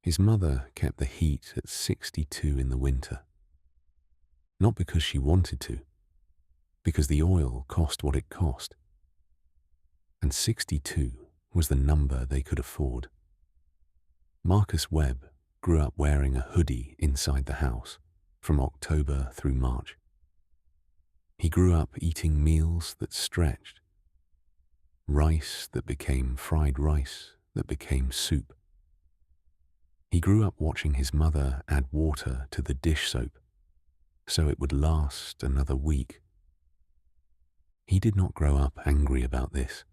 His mother kept the heat at 62 in the winter. Not because she wanted to, because the oil cost what it cost. And 62 was the number they could afford. Marcus Webb grew up wearing a hoodie inside the house from October through March. He grew up eating meals that stretched. Rice that became fried rice that became soup. He grew up watching his mother add water to the dish soap so it would last another week. He did not grow up angry about this.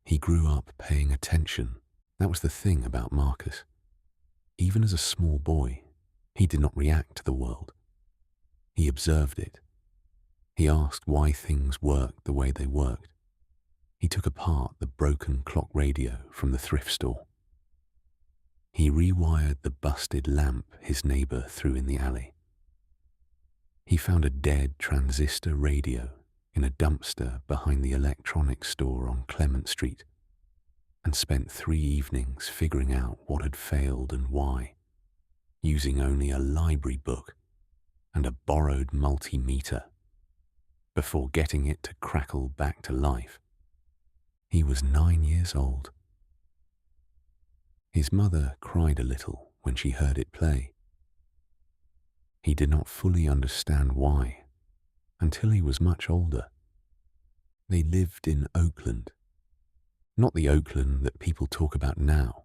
He grew up paying attention. That was the thing about Marcus. Even as a small boy, he did not react to the world. He observed it. He asked why things worked the way they worked. He took apart the broken clock radio from the thrift store. He rewired the busted lamp his neighbor threw in the alley. He found a dead transistor radio in a dumpster behind the electronics store on Clement Street and spent 3 evenings figuring out what had failed and why, using only a library book and a borrowed multimeter before getting it to crackle back to life. He was 9 years old. His mother cried a little when she heard it play. He did not fully understand why until he was much older. They lived in Oakland, not the Oakland that people talk about now,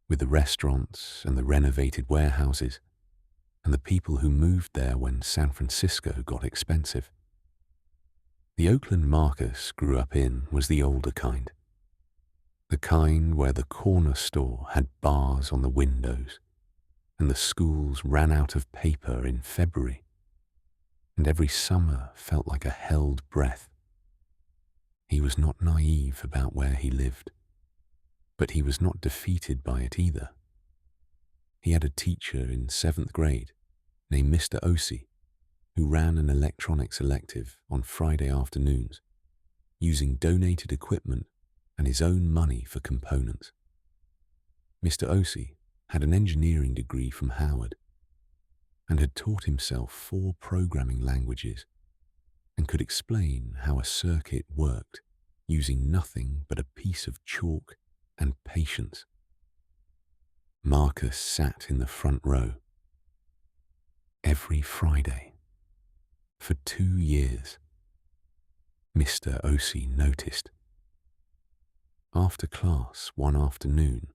with the restaurants and the renovated warehouses and the people who moved there when San Francisco got expensive. The Oakland Marcus grew up in was the older kind, the kind where the corner store had bars on the windows and the schools ran out of paper in February, and every summer felt like a held breath. He was not naive about where he lived, but he was not defeated by it either. He had a teacher in 7th grade named Mr. Osei, who ran an electronics elective on Friday afternoons, using donated equipment and his own money for components. Mr. Osei had an engineering degree from Howard and had taught himself 4 programming languages and could explain how a circuit worked using nothing but a piece of chalk and patience. Marcus sat in the front row. Every Friday, for 2 years, Mr. Osei noticed. After class one afternoon,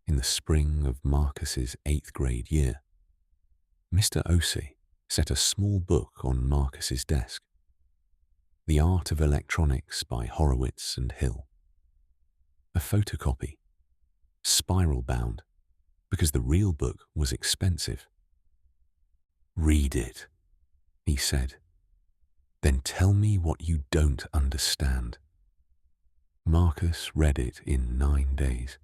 in the spring of Marcus's 8th grade year, Mr. Osei set a small book on Marcus's desk, The Art of Electronics by Horowitz and Hill. A photocopy, spiral bound, because the real book was expensive. "Read it," he said. "Then tell me what you don't understand." Marcus read it in 9 days.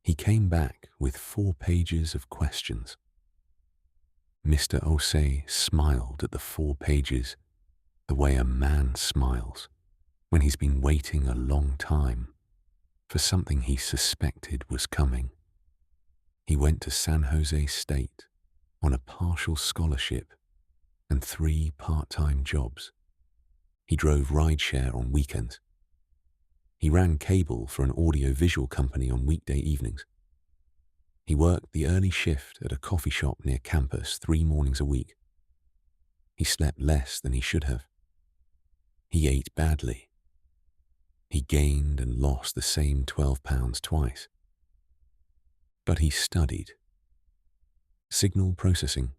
He came back with 4 pages of questions. Mr. Osei smiled at the 4 pages the way a man smiles when he's been waiting a long time for something he suspected was coming. He went to San Jose State on a partial scholarship and 3 part-time jobs. He drove rideshare on weekends. He ran cable for an audio-visual company on weekday evenings. He worked the early shift at a coffee shop near campus 3 mornings a week. He slept less than he should have. He ate badly. He gained and lost the same 12 pounds twice. But he studied. Signal processing,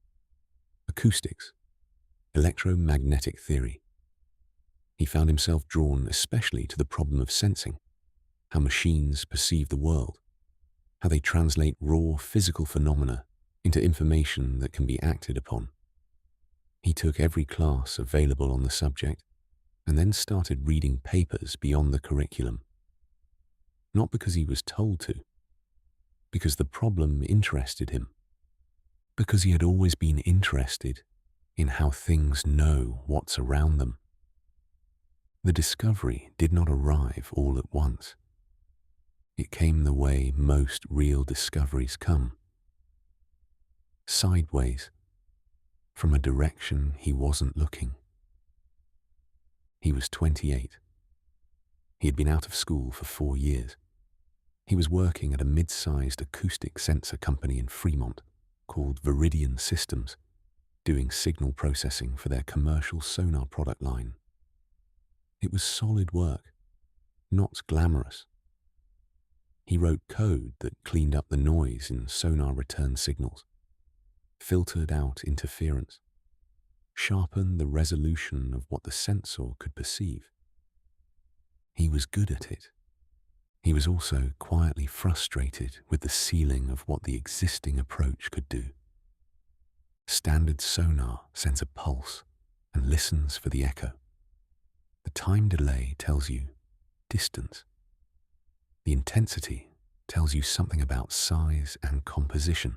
acoustics, electromagnetic theory. He found himself drawn especially to the problem of sensing, how machines perceive the world, how they translate raw physical phenomena into information that can be acted upon. He took every class available on the subject and then started reading papers beyond the curriculum. Not because he was told to, because the problem interested him, because he had always been interested in how things know what's around them. The discovery did not arrive all at once. It came the way most real discoveries come. Sideways, from a direction he wasn't looking. He was 28. He had been out of school for 4 years. He was working at a mid-sized acoustic sensor company in Fremont called Viridian Systems, doing signal processing for their commercial sonar product line. It was solid work, not glamorous. He wrote code that cleaned up the noise in sonar return signals, filtered out interference, sharpened the resolution of what the sensor could perceive. He was good at it. He was also quietly frustrated with the ceiling of what the existing approach could do. Standard sonar sends a pulse and listens for the echo. The time delay tells you distance. The intensity tells you something about size and composition.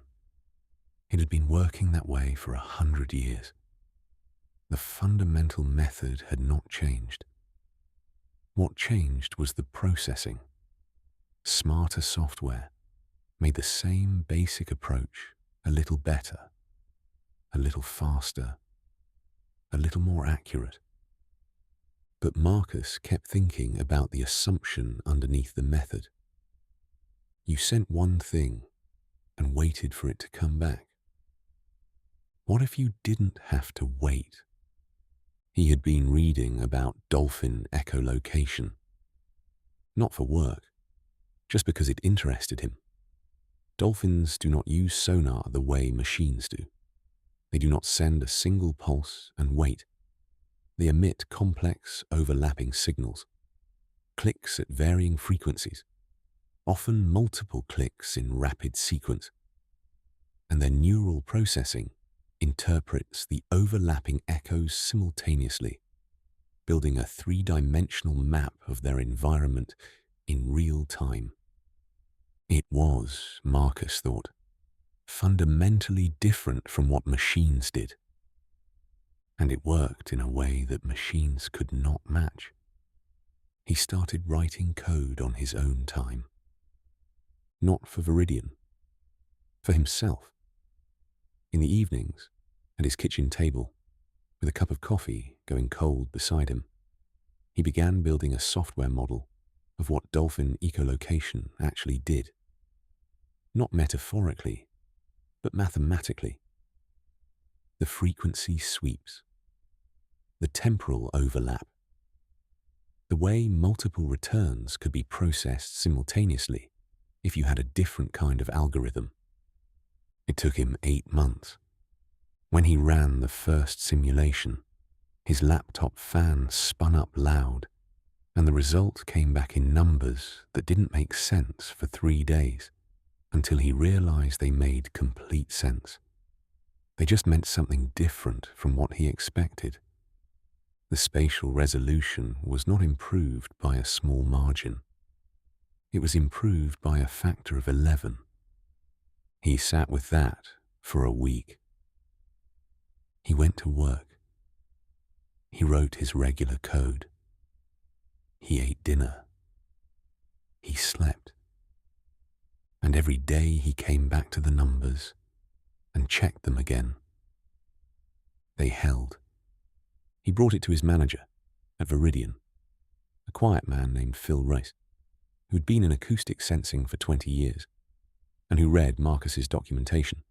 It had been working that way for 100 years. The fundamental method had not changed. What changed was the processing. Smarter software made the same basic approach a little better, a little faster, a little more accurate. But Marcus kept thinking about the assumption underneath the method. You sent one thing and waited for it to come back. What if you didn't have to wait? He had been reading about dolphin echolocation. Not for work, just because it interested him. Dolphins do not use sonar the way machines do. They do not send a single pulse and wait. They emit complex, overlapping signals, clicks at varying frequencies, often multiple clicks in rapid sequence. And their neural processing interprets the overlapping echoes simultaneously, building a 3-dimensional map of their environment in real time. It was, Marcus thought, fundamentally different from what machines did. And it worked in a way that machines could not match. He started writing code on his own time. Not for Viridian, for himself. In the evenings, at his kitchen table, with a cup of coffee going cold beside him, he began building a software model of what dolphin echolocation actually did. Not metaphorically, but mathematically. The frequency sweeps, the temporal overlap, the way multiple returns could be processed simultaneously if you had a different kind of algorithm. It took him 8 months. When he ran the first simulation, his laptop fan spun up loud, and the result came back in numbers that didn't make sense for 3 days, until he realized they made complete sense. They just meant something different from what he expected. The spatial resolution was not improved by a small margin. It was improved by a factor of 11. He sat with that for a week. He went to work. He wrote his regular code. He ate dinner. He slept. And every day he came back to the numbers and checked them again. They held. He brought it to his manager at Viridian, a quiet man named Phil Rice, who'd been in acoustic sensing for 20 years, and who read Marcus's documentation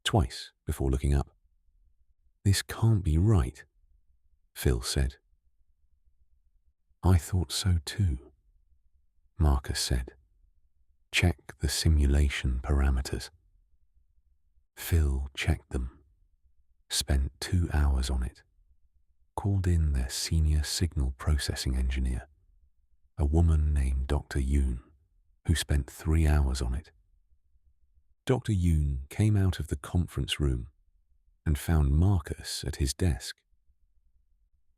twice before looking up. "This can't be right," Phil said. "I thought so too," Marcus said. "Check the simulation parameters." Phil checked them, spent 2 hours on it, called in their senior signal processing engineer, a woman named Dr. Yoon, who spent 3 hours on it. Dr. Yoon came out of the conference room and found Marcus at his desk.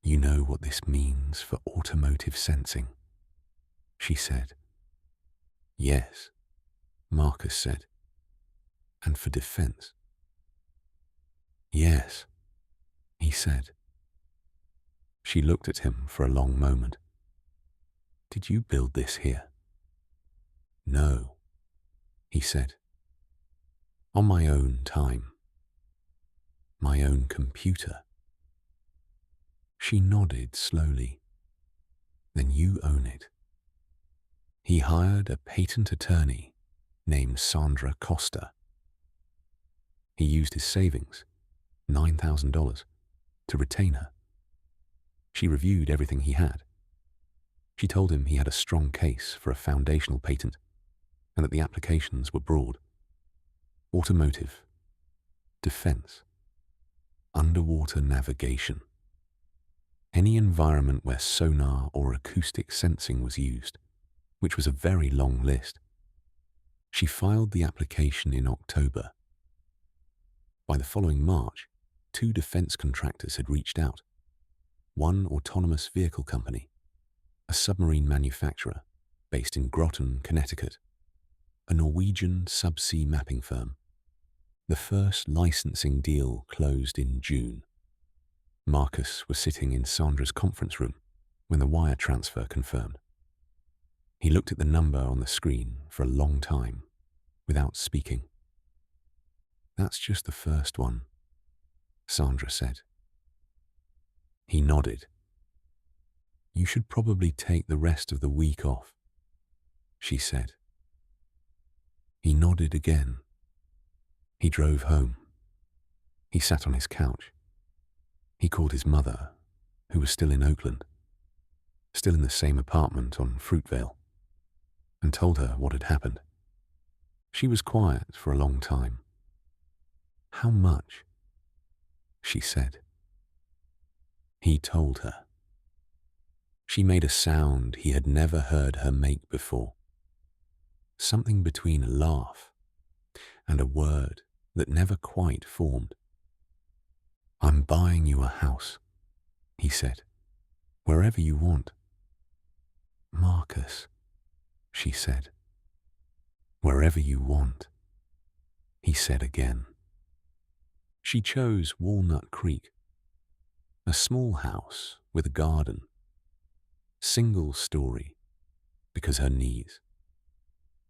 "You know what this means for automotive sensing?" she said. "Yes," Marcus said. "And for defense?" "Yes," he said. She looked at him for a long moment. "Did you build this here?" No, he said. On my own time. My own computer. She nodded slowly. Then you own it. He hired a patent attorney named Sandra Costa. He used his savings, $9,000, to retain her. She reviewed everything he had. She told him he had a strong case for a foundational patent and that the applications were broad. Automotive, defense, underwater navigation, any environment where sonar or acoustic sensing was used, which was a very long list. She filed the application in October. By the following March, 2 defense contractors had reached out. One autonomous vehicle company, a submarine manufacturer based in Groton, Connecticut, a Norwegian subsea mapping firm. The first licensing deal closed in June. Marcus was sitting in Sandra's conference room when the wire transfer confirmed. He looked at the number on the screen for a long time without speaking. That's just the first one, Sandra said. He nodded. You should probably take the rest of the week off, she said. He nodded again. He drove home. He sat on his couch. He called his mother, who was still in Oakland, still in the same apartment on Fruitvale, and told her what had happened. She was quiet for a long time. How much? She said. He told her. She made a sound he had never heard her make before. Something between a laugh and a word that never quite formed. I'm buying you a house, he said, wherever you want. Marcus, she said. Wherever you want, he said again. She chose Walnut Creek, a small house with a garden, single story because her knees,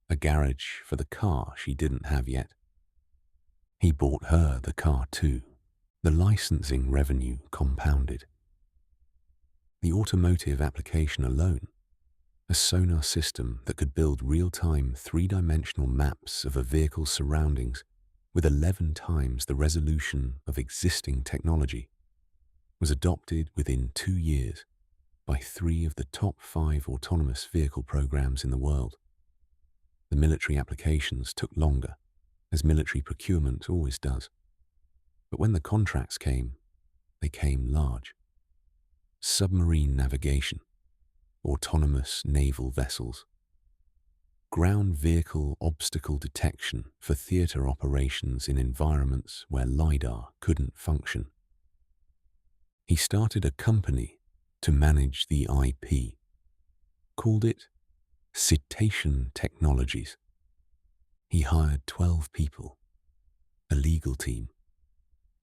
a garage for the car she didn't have yet. He bought her the car too. The licensing revenue compounded. The automotive application alone, a sonar system that could build real-time 3-dimensional maps of a vehicle's surroundings with 11 times the resolution of existing technology, was adopted within 2 years by 3 of the top 5 autonomous vehicle programs in the world. The military applications took longer, as military procurement always does. But when the contracts came, they came large. Submarine navigation, autonomous naval vessels, ground vehicle obstacle detection for theater operations in environments where LiDAR couldn't function. He started a company to manage the IP, called it Citation Technologies. He hired 12 people, a legal team,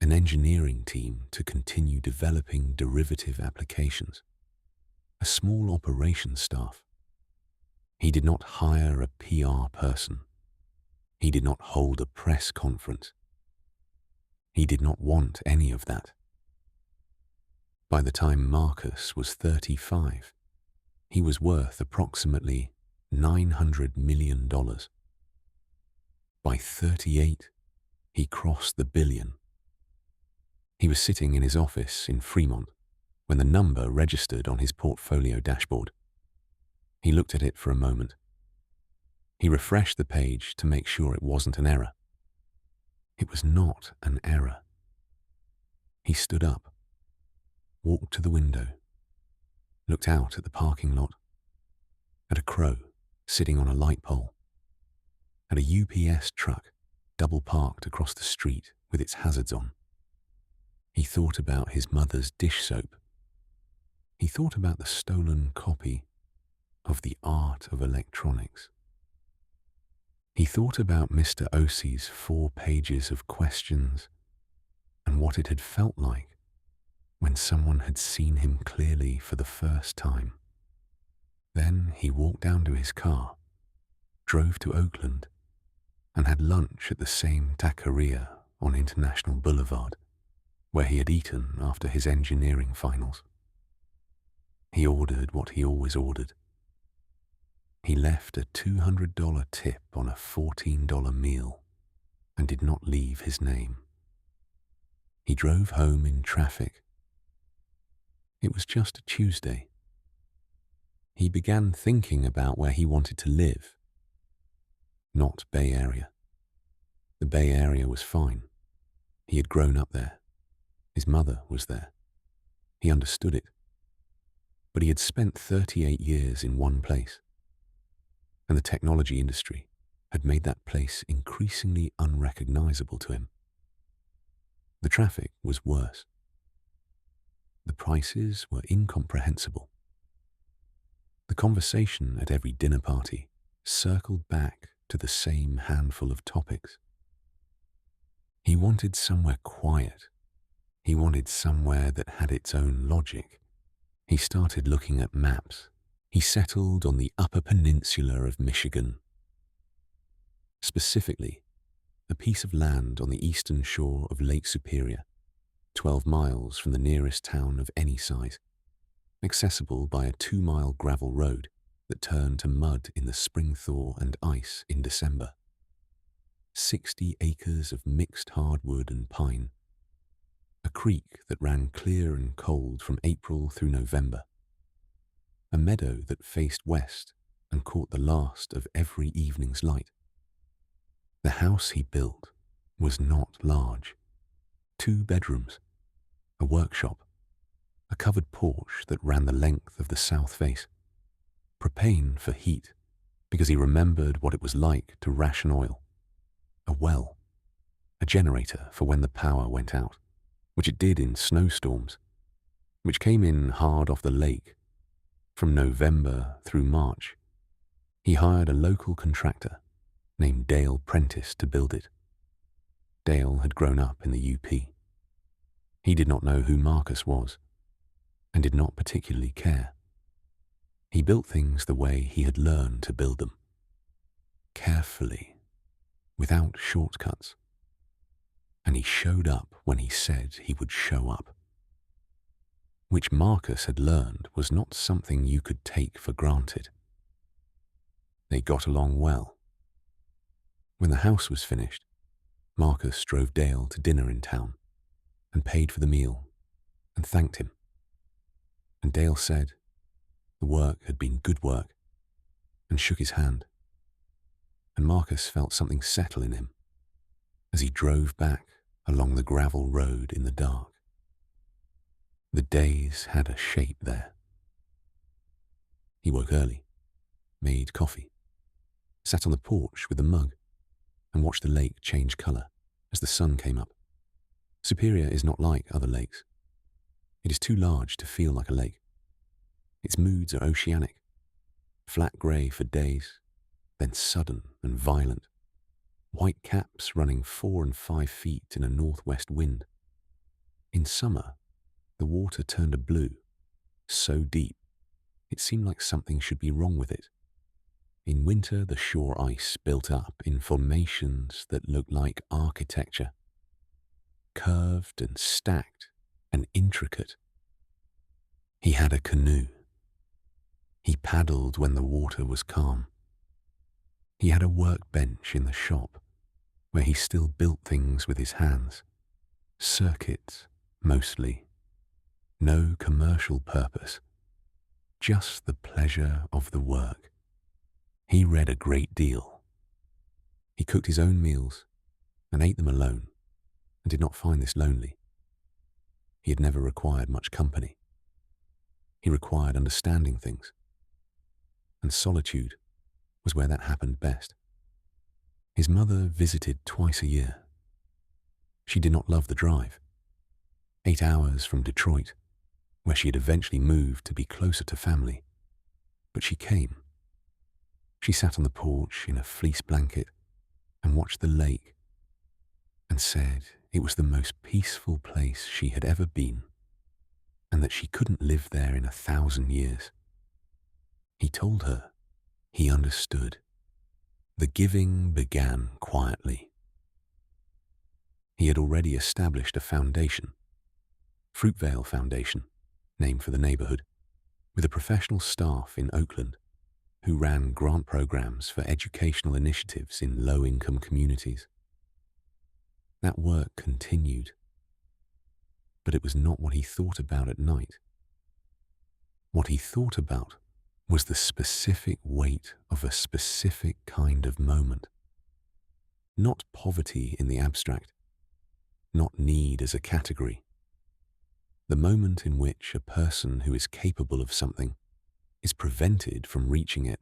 an engineering team to continue developing derivative applications, a small operations staff. He did not hire a PR person. He did not hold a press conference. He did not want any of that. By the time Marcus was 35, he was worth approximately $900 million. By 38, he crossed the billion. He was sitting in his office in Fremont when the number registered on his portfolio dashboard. He looked at it for a moment. He refreshed the page to make sure it wasn't an error. It was not an error. He stood up, walked to the window, looked out at the parking lot, at a crow sitting on a light pole, at a UPS truck double parked across the street with its hazards on. He thought about his mother's dish soap. He thought about the stolen copy of The Art of Electronics. He thought about Mr. Osie's 4 pages of questions and what it had felt like when someone had seen him clearly for the first time. Then he walked down to his car, drove to Oakland, and had lunch at the same taqueria on International Boulevard where he had eaten after his engineering finals. He ordered what he always ordered. He left a $200 tip on a $14 meal and did not leave his name. He drove home in traffic. It was just a Tuesday. He began thinking about where he wanted to live. Not Bay Area. The Bay Area was fine. He had grown up there. His mother was there. He understood it. But he had spent 38 years in one place, and the technology industry had made that place increasingly unrecognizable to him. The traffic was worse. The prices were incomprehensible. The conversation at every dinner party circled back to the same handful of topics. He wanted somewhere quiet. He wanted somewhere that had its own logic. He started looking at maps. He settled on the Upper Peninsula of Michigan. Specifically, a piece of land on the eastern shore of Lake Superior, 12 miles from the nearest town of any size, accessible by a 2-mile gravel road that turned to mud in the spring thaw and ice in December. 60 acres of mixed hardwood and pine. A creek that ran clear and cold from April through November. A meadow that faced west and caught the last of every evening's light. The house he built was not large. 2 bedrooms, a workshop, a covered porch that ran the length of the south face, propane for heat because he remembered what it was like to ration oil, a well, a generator for when the power went out, which it did in snowstorms, which came in hard off the lake. From November through March, he hired a local contractor named Dale Prentice to build it. Dale had grown up in the UP. He did not know who Marcus was, and did not particularly care. He built things the way he had learned to build them. Carefully, without shortcuts. And he showed up when he said he would show up. Which Marcus had learned was not something you could take for granted. They got along well. When the house was finished, Marcus drove Dale to dinner in town and paid for the meal and thanked him. And Dale said the work had been good work and shook his hand. And Marcus felt something settle in him as he drove back along the gravel road in the dark. The days had a shape there. He woke early, made coffee, sat on the porch with a mug, and watched the lake change colour as the sun came up. Superior is not like other lakes. It is too large to feel like a lake. Its moods are oceanic, flat grey for days, then sudden and violent, white caps running 4 and 5 feet in a northwest wind. In summer, the water turned a blue, so deep it seemed like something should be wrong with it. In winter, the shore ice built up in formations that looked like architecture, curved and stacked and intricate. He had a canoe. He paddled when the water was calm. He had a workbench in the shop where he still built things with his hands, circuits mostly. No commercial purpose, just the pleasure of the work. He read a great deal. He cooked his own meals and ate them alone and did not find this lonely. He had never required much company. He required understanding things, and solitude was where that happened best. His mother visited twice a year. She did not love the drive. 8 hours from Detroit, where she had eventually moved to be closer to family. But she came. She sat on the porch in a fleece blanket and watched the lake and said it was the most peaceful place she had ever been and that she couldn't live there in 1,000 years. He told her he understood. The giving began quietly. He had already established a foundation, Fruitvale Foundation, named for the neighborhood, with a professional staff in Oakland who ran grant programs for educational initiatives in low-income communities. That work continued, but it was not what he thought about at night. What he thought about was the specific weight of a specific kind of moment. Not poverty in the abstract, not need as a category. The moment in which a person who is capable of something is prevented from reaching it,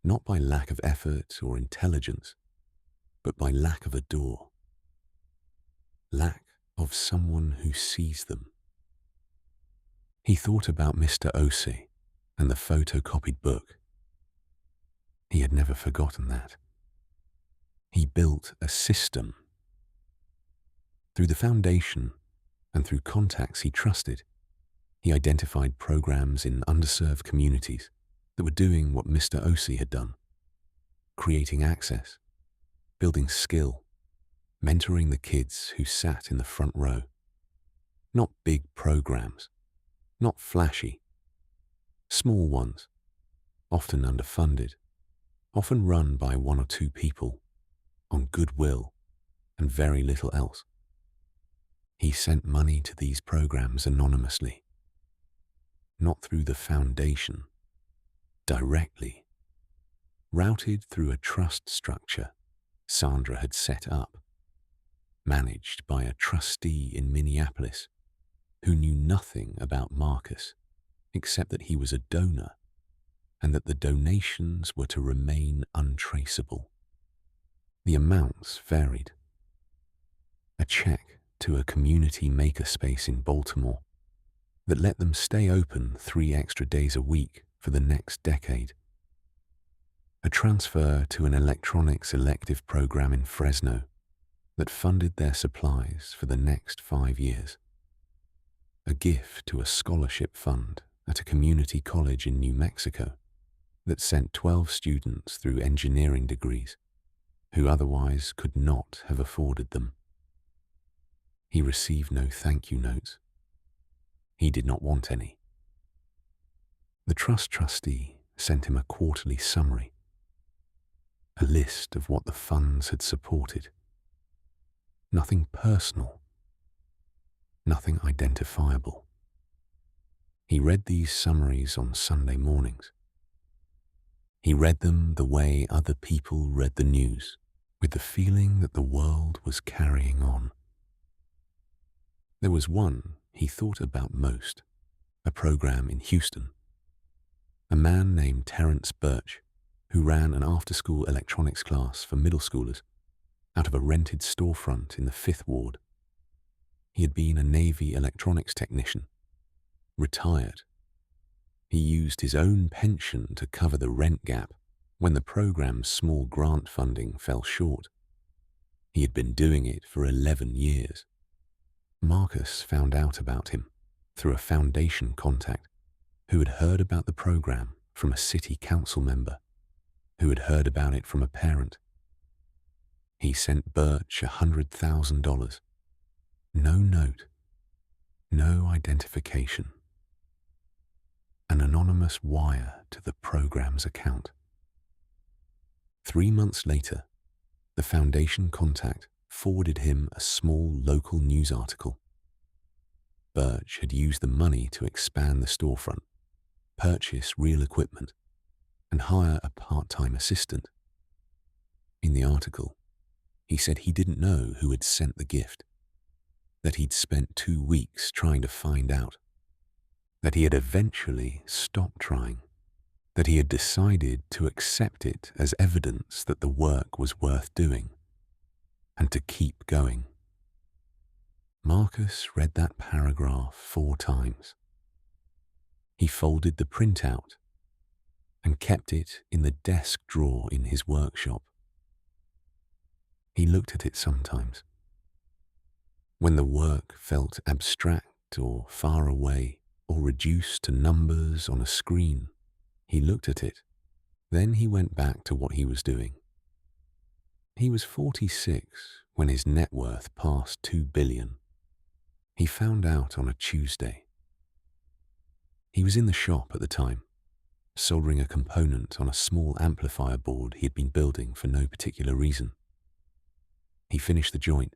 not by lack of effort or intelligence, but by lack of a door. Lack of someone who sees them. He thought about Mr. Ose and the photocopied book. He had never forgotten that. He built a system. Through the foundation and through contacts he trusted, he identified programs in underserved communities that were doing what Mr. Ose had done, creating access, building skill, mentoring the kids who sat in the front row. Not big programs, not flashy, small ones, often underfunded, often run by one or two people, on goodwill and very little else. He sent money to these programs anonymously, not through the foundation, directly, routed through a trust structure Sandra had set up, managed by a trustee in Minneapolis who knew nothing about Marcus except that he was a donor and that the donations were to remain untraceable. The amounts varied. A check to a community makerspace in Baltimore that let them stay open 3 extra days a week for the next decade. A transfer to an electronics elective program in Fresno that funded their supplies for the next 5 years. A gift to a scholarship fund at a community college in New Mexico that sent 12 students through engineering degrees who otherwise could not have afforded them. He received no thank you notes. He did not want any. The trust trustee sent him a quarterly summary, a list of what the funds had supported. Nothing personal, nothing identifiable. He read these summaries on Sunday mornings. He read them the way other people read the news, with the feeling that the world was carrying on. There was one he thought about most, a program in Houston. A man named Terrence Birch, who ran an after-school electronics class for middle schoolers out of a rented storefront in the 5th Ward. He had been a Navy electronics technician, retired. He used his own pension to cover the rent gap when the program's small grant funding fell short. He had been doing it for 11 years. Marcus found out about him through a foundation contact who had heard about the program from a city council member, who had heard about it from a parent. He sent Birch $100,000. No note, no identification. An anonymous wire to the program's account. 3 months later, the foundation contact forwarded him a small local news article. Birch had used the money to expand the storefront, purchase real equipment, and hire a part-time assistant. In the article, he said he didn't know who had sent the gift, that he'd spent 2 weeks trying to find out, that he had eventually stopped trying, that he had decided to accept it as evidence that the work was worth doing, and to keep going. Marcus read that paragraph 4 times. He folded the printout and kept it in the desk drawer in his workshop. He looked at it sometimes. When the work felt abstract or far away or reduced to numbers on a screen, he looked at it. Then he went back to what he was doing, He was 46 when his net worth passed 2 billion. He found out on a Tuesday. He was in the shop at the time, soldering a component on a small amplifier board he had been building for no particular reason. He finished the joint,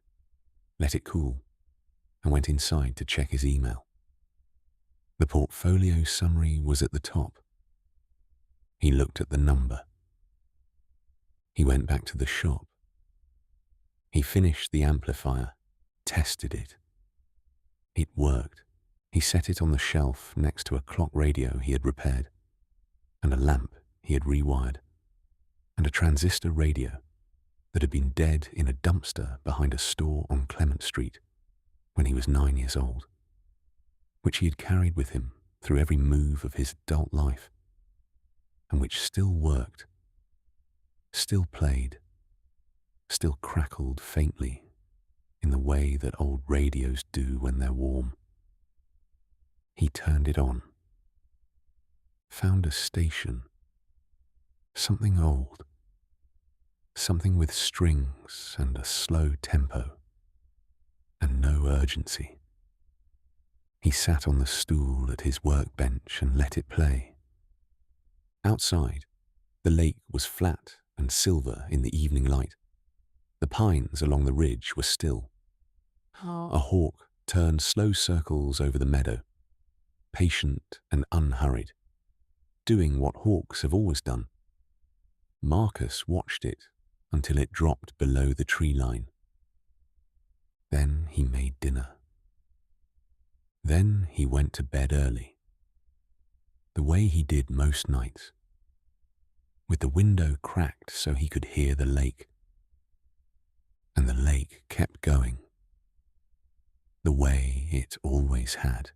let it cool, and went inside to check his email. The portfolio summary was at the top. He looked at the number. He went back to the shop. He finished the amplifier, tested it. It worked. He set it on the shelf next to a clock radio he had repaired, and a lamp he had rewired, and a transistor radio that had been dead in a dumpster behind a store on Clement Street when he was 9 years old, which he had carried with him through every move of his adult life, and which still worked, still played, still crackled faintly in the way that old radios do when they're warm. He turned it on, found a station, something old, something with strings and a slow tempo, and no urgency. He sat on the stool at his workbench and let it play. Outside, the lake was flat and silver in the evening light. The pines along the ridge were still. A hawk turned slow circles over the meadow, patient and unhurried, doing what hawks have always done. Marcus watched it until it dropped below the tree line. Then he made dinner. Then he went to bed early, the way he did most nights, with the window cracked so he could hear the lake. And the lake kept going, the way it always had,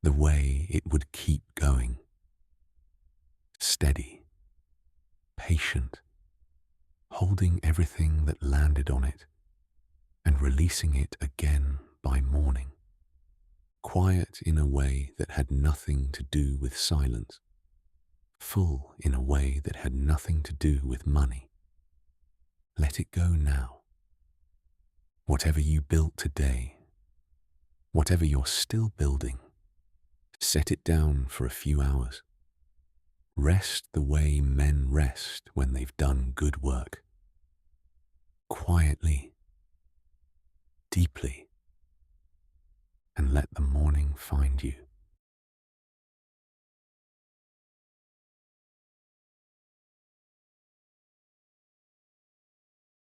the way it would keep going, steady, patient, holding everything that landed on it and releasing it again by morning, quiet in a way that had nothing to do with silence, full in a way that had nothing to do with money. Let it go now. Whatever you built today, whatever you're still building, set it down for a few hours. Rest the way men rest when they've done good work. Quietly, deeply, and let the morning find you.